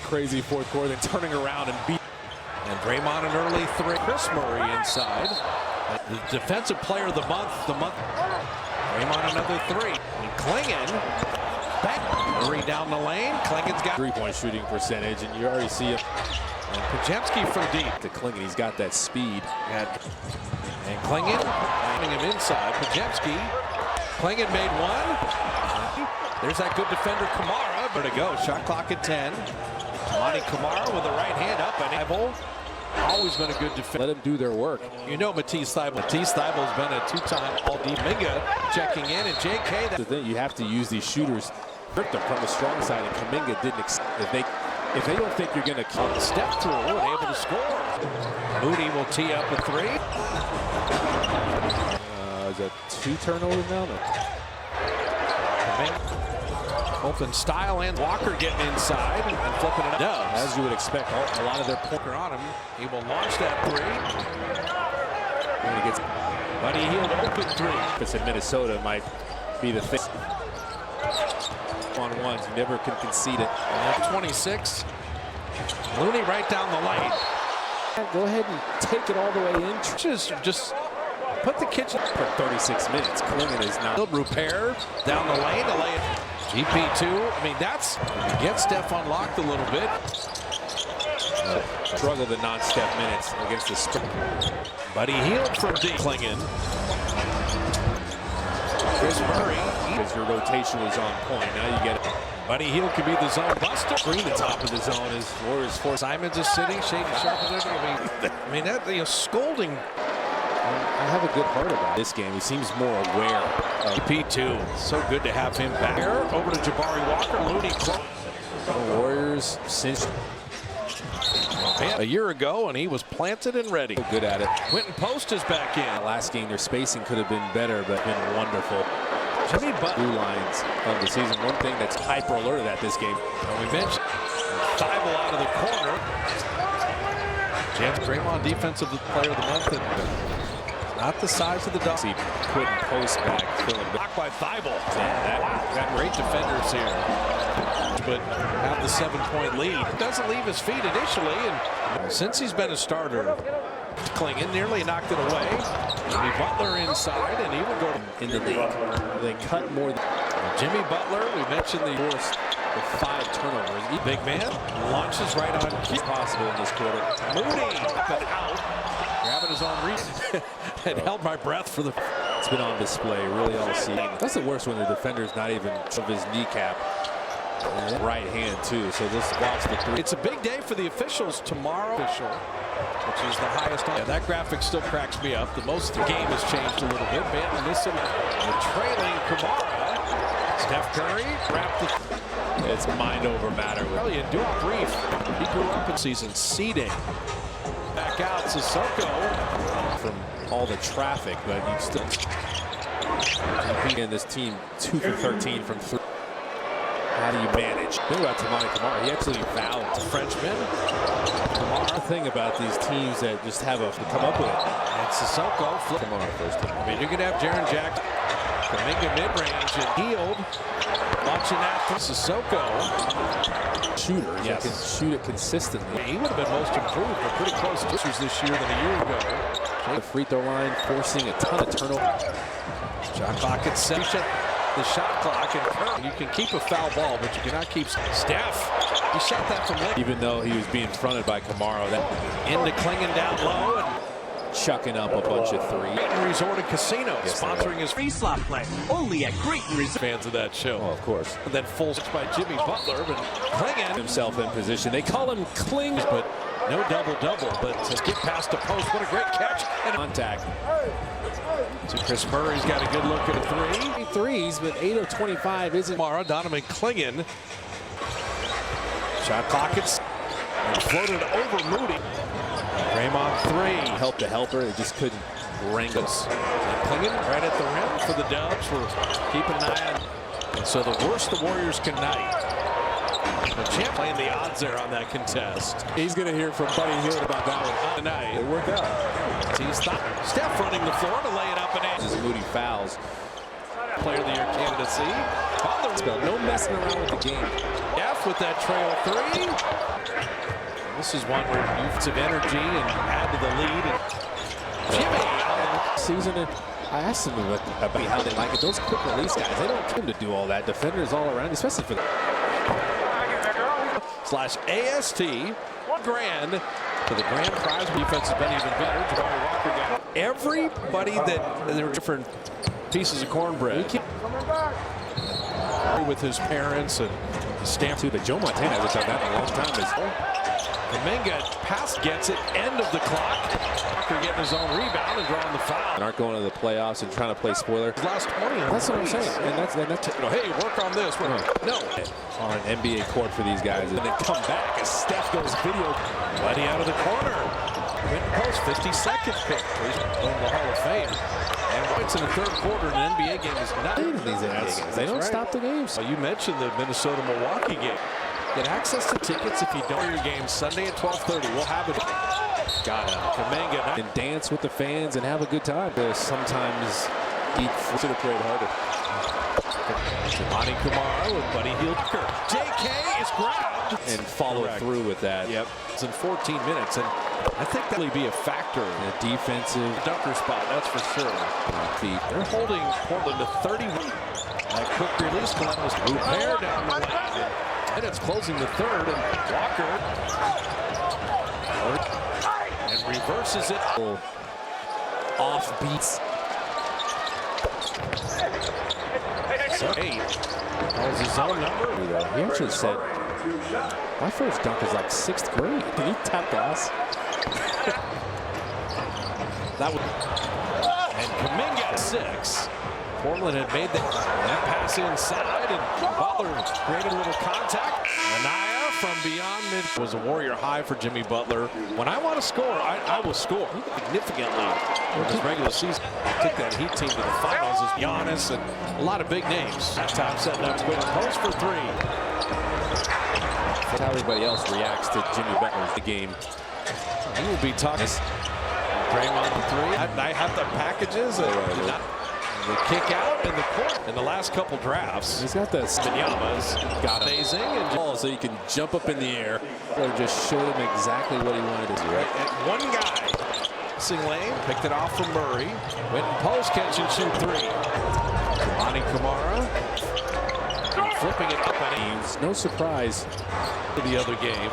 crazy fourth quarter, then turning around and beat. And Draymond an early three. Chris Murray inside. The defensive player of the month. Draymond another three. And Clingan. Back. Murray down the lane. Clingan's got Three-point shooting percentage, and you already see it. And Podziemski from deep. To Clingan, he's got that speed. And Clingan finding him inside. Podziemski. Clingan made one. There's that good defender Kamara. Where to go? Shot clock at 10. Monty Kamara with the right hand up. And Thibault, always been a good defender. Let him do their work. You know Matisse Thybulle. Matisse Thybulle's been a two-time All-D. Minga checking in, and J.K. The thing, you have to use these shooters, grip them from the strong side, and Kuminga didn't. If they don't think you're going to step through and able to score. Moody will tee up a three. Is that 2 turnovers now? No. Both in style and Walker getting inside and flipping it up. As you would expect, a lot of their poker on him. He will launch that three. When he gets Buddy Hield open three. If it's in Minnesota, might be the thing. On ones, you never can concede it. 26. Looney right down the lane. Go ahead and take it all the way in. Just put the kitchen for 36 minutes. Clingan is not. Repair down the lane to lay it. GP2. I mean, that's get Steph unlocked a little bit. Struggled in non-step minutes against the Spurs. Buddy Hield from deep. Clingan. Chris Murray. Because your rotation was on point. Now you get it. Buddy Hield could be the zone buster. Screen the top of the zone is Warriors force. Simons is sitting, Shady Sharp is there. I mean that scolding. I have a good heart about this game. He seems more aware of P2. So good to have him back. Over to Jabari Walker. Looney. The Warriors cinched a year ago, and he was planted and ready. Good at it. Quentin Post is back in. Last game, their spacing could have been better, but been wonderful. Jimmy Butler. Blue lines of the season. One thing that's hyper alerted at this game. We mentioned Thybulle out of the corner. James Draymond, defensive player of the month. And not the size of the dog. Quentin Post back. Blocked by Thybulle. Got great defenders here. But have the 7-point lead. Doesn't leave his feet initially. And since he's been a starter, Clingan nearly knocked it away. Jimmy Butler inside, and he will go in the league. They cut more than Jimmy Butler. We mentioned the 5 turnovers. Big man launches right on key. Possible in this quarter. Moody up and out, grabbing his own reach. And held my breath for the. It's been on display really all season. That's the worst when the defender's not even of his kneecap. Right hand too, so this lost the 3. It's a big day for the officials tomorrow. Which is the highest. Yeah, that graphic still cracks me up. The game has changed a little bit. The trailing Kamara. Steph Curry wrapped the. It's mind over matter. Really, and do a brief. He grew up in season seeding. Back out, Sissoko. From all the traffic, but you still. And this team 2 for 13 from 3. How do you manage? Think about Monty Kamara. He actually fouled a Frenchman. The thing about these teams that just have to come up with it. And Sissoko flip him on first. I mean, you could have Jaren Jackson, Kuminga mid-range and Hield launching that from Sissoko. Shooter, yes. He can shoot it consistently. He would have been most improved, but pretty close to this year than a year ago. The free throw line forcing a ton of turnovers. Shot clock at 7. The shot clock, and you can keep a foul ball, but you cannot keep Steph. He shot that from late. Even though he was being fronted by Kamara. Into Clingan down low and chucking up a bunch of 3. Creighton Resort and Casino, sponsoring his free slot play only at Creighton Resort. Fans of that show. Oh, of course. And then full by Jimmy Butler, but Clingan himself in position. They call him Cling, but no double-double. But to get past the post, what a great catch and contact. So Chris Murray's got a good look at a 3. Threes, but 8 of 25 isn't. Mara Donovan Clingan. Shot clock and floated over Moody. Draymond 3. Helped the helper. They just couldn't wrangle. Clingan right at the rim for the Dubs. We're keeping an eye on. And so the worse the Warriors can night. The champ playing the odds there on that contest. He's going to hear from Buddy Hield about that one tonight. It worked out. Steph running the floor to lay it up and in. Just Moody fouls. Player of the Year candidacy. No messing around with the game. F off with that trail three. This is one where you have some energy and add to the lead. And Jimmy season, and I asked them about how they like it. Those quick release guys, they don't come to do all that. Defenders all around, especially for the /AST grand. For the grand prize, defense has been even better. Jabari Walker got everybody that there were different pieces of cornbread. With his parents and stamp too, but Joe Montana hasn't done that in a long time. Kuminga pass gets it, end of the clock. Walker getting his own rebound and drawing the foul. And aren't going to the playoffs and trying to play spoiler. Last 20. That's what I'm saying. And that's hey, work on this. No. On an NBA court for these guys. And then come back as Steph goes video. Buddy out of the corner. Quentin Post, 52nd pick. He's going to the Hall of Fame. And points in the third quarter in an NBA game is not in these NBA games. They don't stop the games. Well, you mentioned the Minnesota-Milwaukee game. Get access to tickets if you don't your game Sunday at 12:30. We'll have it. Got it. Kuminga. And dance with the fans and have a good time. Sometimes eat should have prayed harder. Toumani Camara with Buddy Hield. JK is grabbed. And follow through with that. Yep. It's in 14 minutes. And I think that will be a factor in a defensive dunker spot, that's for sure. They're holding Portland to 31. That quick release plan was repaired down the lane. And it's closing the third, and Walker and reverses it. Off beats. So 8 calls his own number. He actually said, my first dunk is like 6th grade. Can you tap gas? That was, and Kuminga 6. Portland had made that pass inside, and Butler created a little contact. Anaya from beyond mid was a Warrior high for Jimmy Butler. When I want to score, I will score significantly in this regular season. Took that Heat team to the finals as Giannis and a lot of big names. That time setting up quick post for 3. That's how everybody else reacts to Jimmy Butler's the game. He will be talking. Draymond 3. I have the packages. The kick out in the court in the last couple drafts. He's got the Spinyamas. Got amazing. And so you can jump up in the air. Or just showed him exactly what he wanted to do. Right? And one guy. Passing lane. Picked it off from Murray. Went in post. Catch and shoot 3. Toumani Camara. Flipping it up and in. No surprise. The other game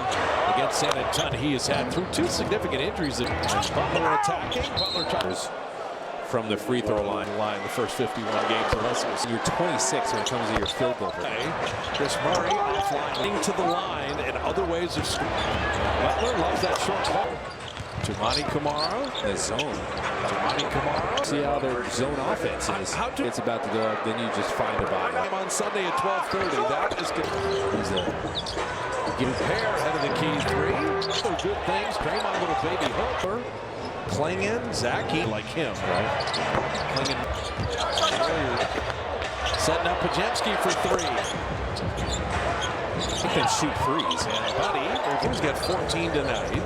against San Antonio. He has had through 2 significant injuries. Butler attacking. Butler tries from the free throw line the first 51 games unless it was. You're 26 when it comes to your field goal. Chris Murray offline to the line and other ways of scoring. Butler loves that short ball. Toumani Camara. The zone. Toumani Camara. See how their zone offense is. It's about to go up, then you just find a body. On Sunday at 12:30. That is good. He's a pair ahead of the key 3. Some good things. Draymond, little baby hooper. Klingon, Zaki, like him, right? Klingon setting up Podziemski for 3. He can shoot threes. And Buddy, he's got 14 tonight.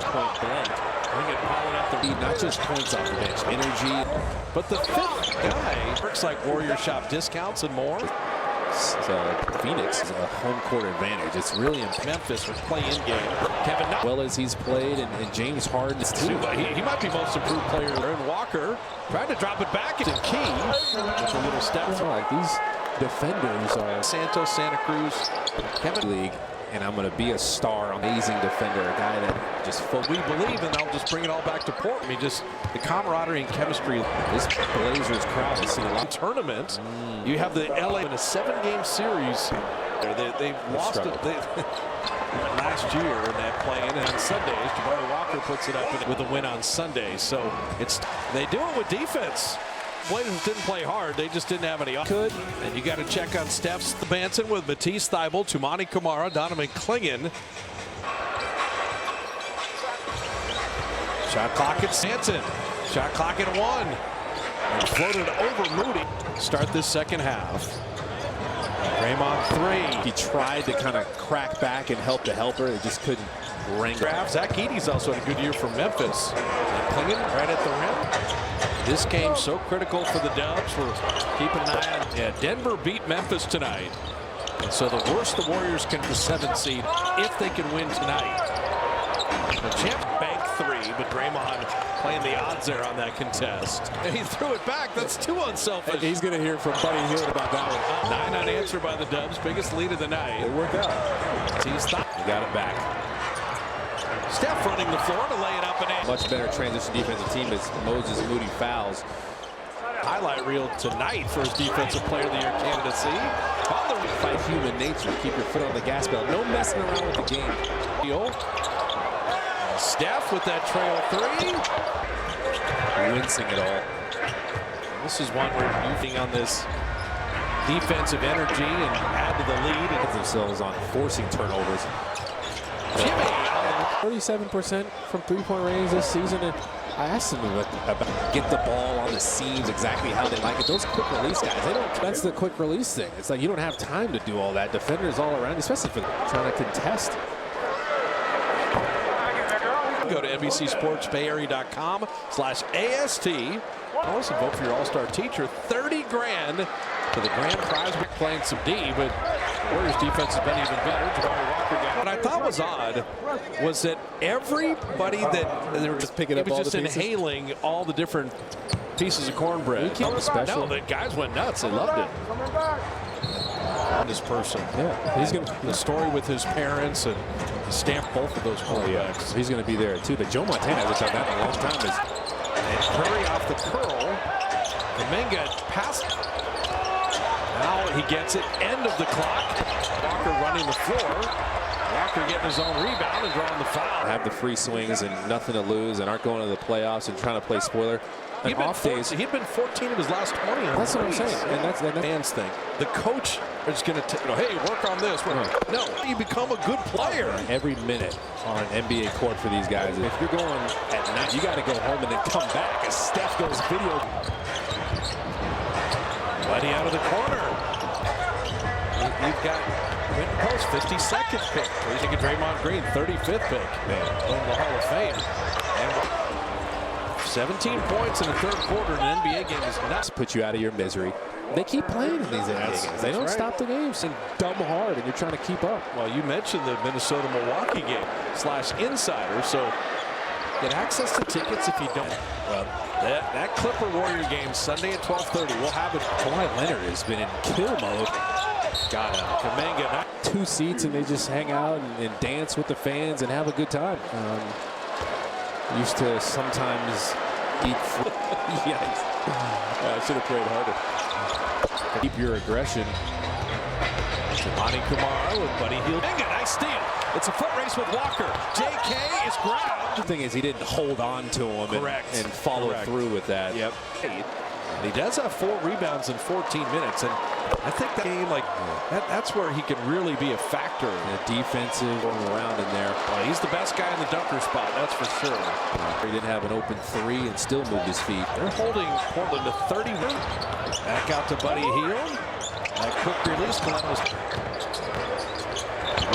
Point blank. Klingon piling up the lead, not just points off the bench, energy. But the 5th guy works like Warrior Shop discounts and more. Phoenix is a home court advantage. It's really in Memphis with play-in game. Kevin, well as he's played, and James Harden is too. He might be most improved player. And Walker tried to drop it back. It's a key. Just a little step. Like these defenders are Santos, Santa Cruz, Kevin League, and I'm going to be a star, amazing defender, a guy that just. We believe, and I'll just bring it all back to Portland. I mean, just the camaraderie and chemistry. This Blazers crowd has seen a lot. Tournament. You have the LA in a 7-game series. They lost it last year in that play-in, and on Sundays, Jabari Walker puts it up with a win on Sunday. So they do it with defense. Blazers didn't play hard. They just didn't have any. Could. And you got to check on Steph's Banson with Matisse Thybulle, Toumani Camara, Donovan Klingon. Shot clock at Sanson. Shot clock at 1. And floated over Moody. Start this second half. Draymond 3. He tried to kind of crack back and help the helper. They just couldn't ring. Zach Edey's also had a good year for Memphis. And Klingon right at the rim. This game so critical for the Dubs. We're keeping an eye on. Yeah, Denver beat Memphis tonight. So the worst the Warriors can the 7th seed if they can win tonight. The champ bank 3, but Draymond playing the odds there on that contest. And he threw it back. That's too unselfish. He's going to hear from Buddy Hield about that one. 9 unanswered by the Dubs. Biggest lead of the night. It worked out. He's He got it back. Steph running the floor to lay it up and in. Much better transition defensive team as Moses Moody fouls. Highlight reel tonight for his Defensive Player of the Year candidacy. Butler Fight human nature. Keep your foot on the gas pedal. No messing around with the game. Steph with that trail 3. Wincing it all. This is one where you think on this defensive energy and add to the lead. Put themselves on forcing turnovers. Jimmy. 37% from three-point range this season. And I asked them about get the ball on the seams exactly how they like it. Those quick release guys, they don't. That's the quick release thing. It's like you don't have time to do all that. Defenders all around, especially for trying to contest. Go to NBCSportsBayArea.com/AST. Also vote for your all-star teacher. 30 grand for the grand prize. We're playing some D, but Warriors defense has been even better. Jabari Walker got. What I thought was odd was that everybody that they were just picking up all just the pieces? inhaling all the different pieces of cornbread. We keep it special. No, the guys went nuts. They loved it. This person. Yeah, he's gonna. The story with his parents and stamped both of those quarterbacks. He's gonna be there too. But Joe Montana hasn't done that in a long time. And Curry off the curl. Kuminga passed. Now he gets it. End of the clock. Walker running the floor. Walker getting his own rebound and drawing the foul. Have the free swings and nothing to lose and aren't going to the playoffs and trying to play spoiler. He'd been 14 of his last 20. That's what I'm saying. And that's the fans thing. The coach is going to, hey, work on this. No, you become a good player. Every minute on an NBA court for these guys. If you're going at night, you got to go home and then come back. As Steph goes video. Buddy out of the corner. We've got Quentin Post, 52nd pick. We're taking Draymond Green, 35th pick. Man, going to the Hall of Fame. And 17 points in the third quarter in an NBA game is nuts. Put you out of your misery. They keep playing in these NBA games. They don't stop the games and dumb hard, and you're trying to keep up. Well, you mentioned the Minnesota-Milwaukee game /insider, so get access to tickets if you don't. Well, that Clipper Warrior game Sunday at 12:30. We'll have it. Kawhi Leonard has been in kill mode. Got him. Kuminga. 2 seats, and they just hang out and dance with the fans and have a good time. Used to sometimes eat food. Yes. I should have prayed harder. Keep your aggression. Monty Kumar with Buddy Hield. Nice steal. It's a foot race with Walker. JK is grabbed. The thing is, he didn't hold on to him and follow through with that. Yep. And he does have 4 rebounds in 14 minutes. And I think that game, that's where he can really be a factor. Defensive going around in there. Well, he's the best guy in the dunker spot, that's for sure. He didn't have an open 3 and still moved his feet. They're holding Portland to 31. Back out to Buddy Hield. That quick release.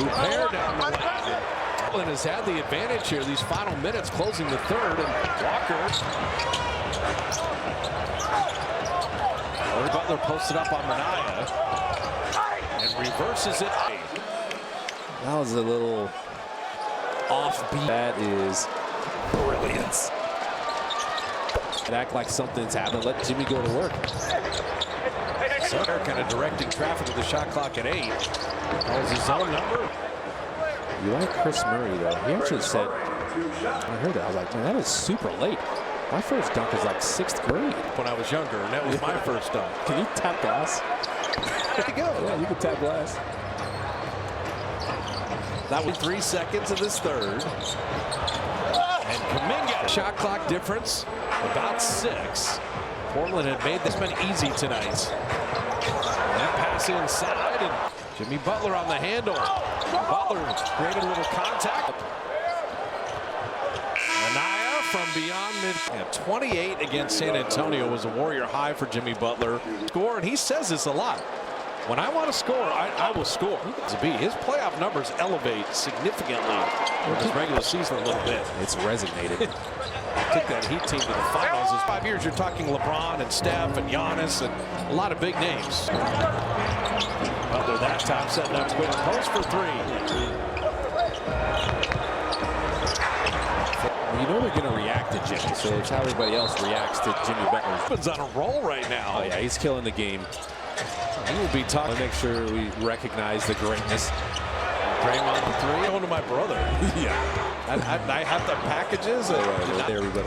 Repair down the lane. Portland has had the advantage here these final minutes, closing the third. And Walker. Butler posted up on Minaya and reverses it. That was a little offbeat. That is brilliance. Act like something's happened. Let Jimmy go to work. So they're kind of directing traffic with the shot clock at 8. Calls his own number. You like Chris Murray, though. He actually said, I heard that. I was like, man, that is super late. My first dunk is like 6th grade. When I was younger, and that was my first dunk. Can you tap glass? There you go. Yeah, you can tap glass. That was 3 seconds of this third. And Kuminga. Shot clock difference, about 6. Portland had made this been easy tonight. That pass inside, and Jimmy Butler on the handle. Butler created a little contact. Minaya from beyond mid. 28 against San Antonio was a Warrior high for Jimmy Butler. Score, and he says this a lot. When I want to score, I will score. His playoff numbers elevate significantly in his regular season a little bit. It's resonated. Took that Heat team to the finals. In 5 years, you're talking LeBron and Steph and Giannis and a lot of big names. Well, Butler that time, setting up quick post for three. You know they're going to react to Jimmy, so it's how everybody else reacts to Jimmy Butler. He's on a roll right now. Oh, yeah, he's killing the game. He will be tough. I'll make sure we recognize the greatness. Draymond the three. Going to my brother. Yeah. I have the packages. There we go.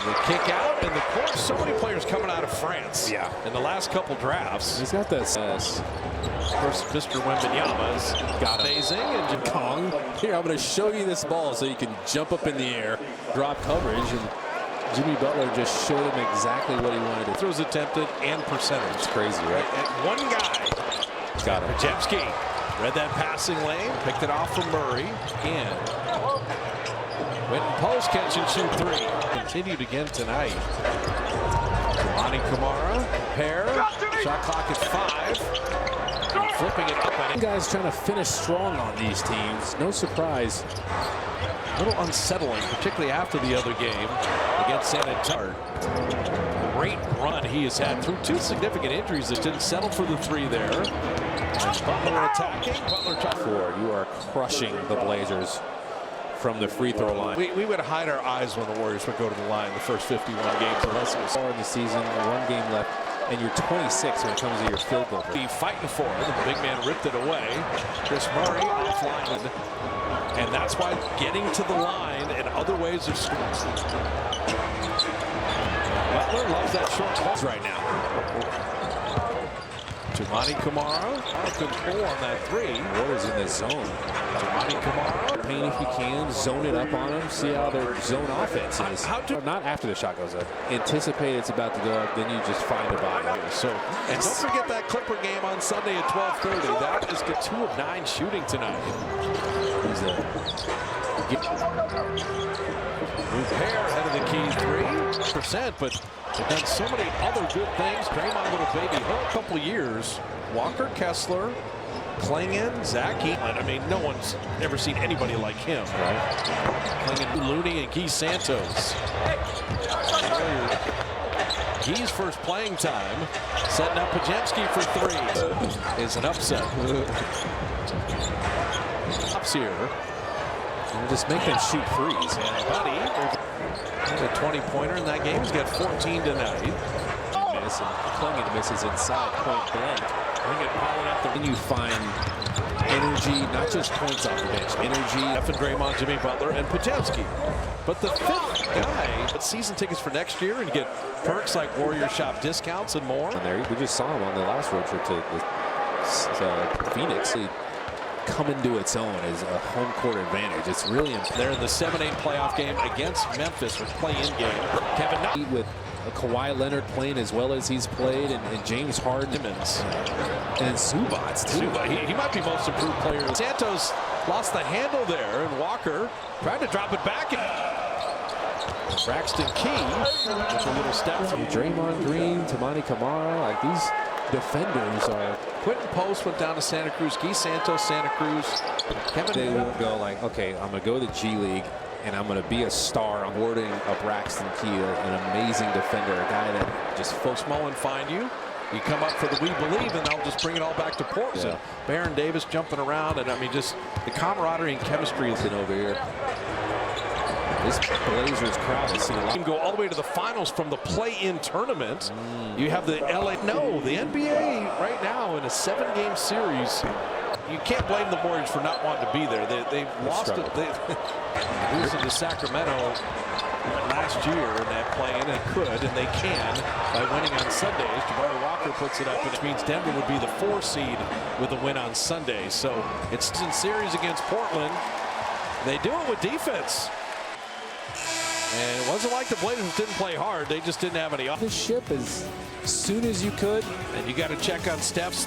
The kick out, and the court. So many players coming out of France. Yeah. In the last couple drafts. He's got this. First, Mr. Wembanyama's got amazing. And Kong. Here, I'm going to show you this ball so you can jump up in the air, drop coverage, and Jimmy Butler just showed him exactly what he wanted to. throws attempted and percentage. It's crazy, right? And one guy. Got him. Podziemski read that passing lane, picked it off from Murray. Again. Went in post, catch and shoot three. Continued again tonight. Toumani Camara, pair. Shot clock at 5. And flipping it up. And Guys trying to finish strong on these teams. No surprise. a little unsettling, particularly after the other game against San Antonio. Great run he has had through 2 significant injuries that didn't settle for the 3 there. Butler attacking. Butler top 4. You are crushing the Blazers from the free throw line. We would hide our eyes when the Warriors would go to the line the first 51 games unless it was Far in the season, 1 game left, and you're 26 when it comes to your field goal. be fighting for it. The big man ripped it away. Chris Murray offline. And that's why getting to the line and other ways of scoring. Butler loves that short ball right now. Toumani Camara could pull on that 3. Warriors in the zone. Toumani Camara. Paint if you can, zone it up on them, see how their zone offense is. Not after the shot goes up. Anticipate it's about to go up, then you just find a body. So, and don't forget that Clipper game on Sunday at 12:30. That is the 2 of 9 shooting tonight. He's Pair head of the key 3%, but they've done so many other good things. Draymond, little baby hook, couple years. Walker Kessler, Klingon, Zach Eatman. I mean, no one's ever seen anybody like him, right? Klingon, Looney, and Guy Santos. Guy's first playing time, setting up Podziemski for 3 is an upset. Ups here. And just make them shoot threes. And Buddy, a 20-pointer in that game. He's got 14 tonight. Miss, and Klingon misses inside point blank. Klingon piling up the. Then you find energy, not just points off the bench, energy. F and Draymond, Jimmy Butler, and Podziemski. But the 5th guy, but season tickets for next year, and you get perks like Warrior Shop discounts and more. And there, we just saw him on the last road trip to Phoenix. Come into its own as a home court advantage. It's really important. They're in the 7-8 playoff game against Memphis with play-in game. Kevin Knox with Kawhi Leonard playing as well as he's played, and James Harden and Subats too. He might be most improved player. Santos lost the handle there, and Walker tried to drop it back. Braxton Key with a little step from Draymond Green, Toumani Camara, like these defenders are. Quentin Post went down to Santa Cruz. Guy Santos, Santa Cruz. They won't go like, okay, I'm going to go to the G League and I'm going to be a star. I'm warding a Braxton Key, an amazing defender, a guy that just folks Mullen find you. You come up for the We Believe, and they'll just bring it all back to Portland. Yeah. Baron Davis jumping around, and I mean, just the camaraderie and chemistry is in over here. This Blazers crowd has seen a lot. You can go all the way to the finals from the play-in tournament. You have the LA. No, the NBA right now in a 7-game series. You can't blame the Warriors for not wanting to be there. They've lost it. They losing to Sacramento last year in that play-in, and could, and they can by winning on Sundays. Jabari Walker puts it up, which means Denver would be the 4 seed with a win on Sunday. So it's in series against Portland. They do it with defense. And it wasn't like the Blazers didn't play hard. They just didn't have any. The ship as soon as you could. And you got to check on Steph's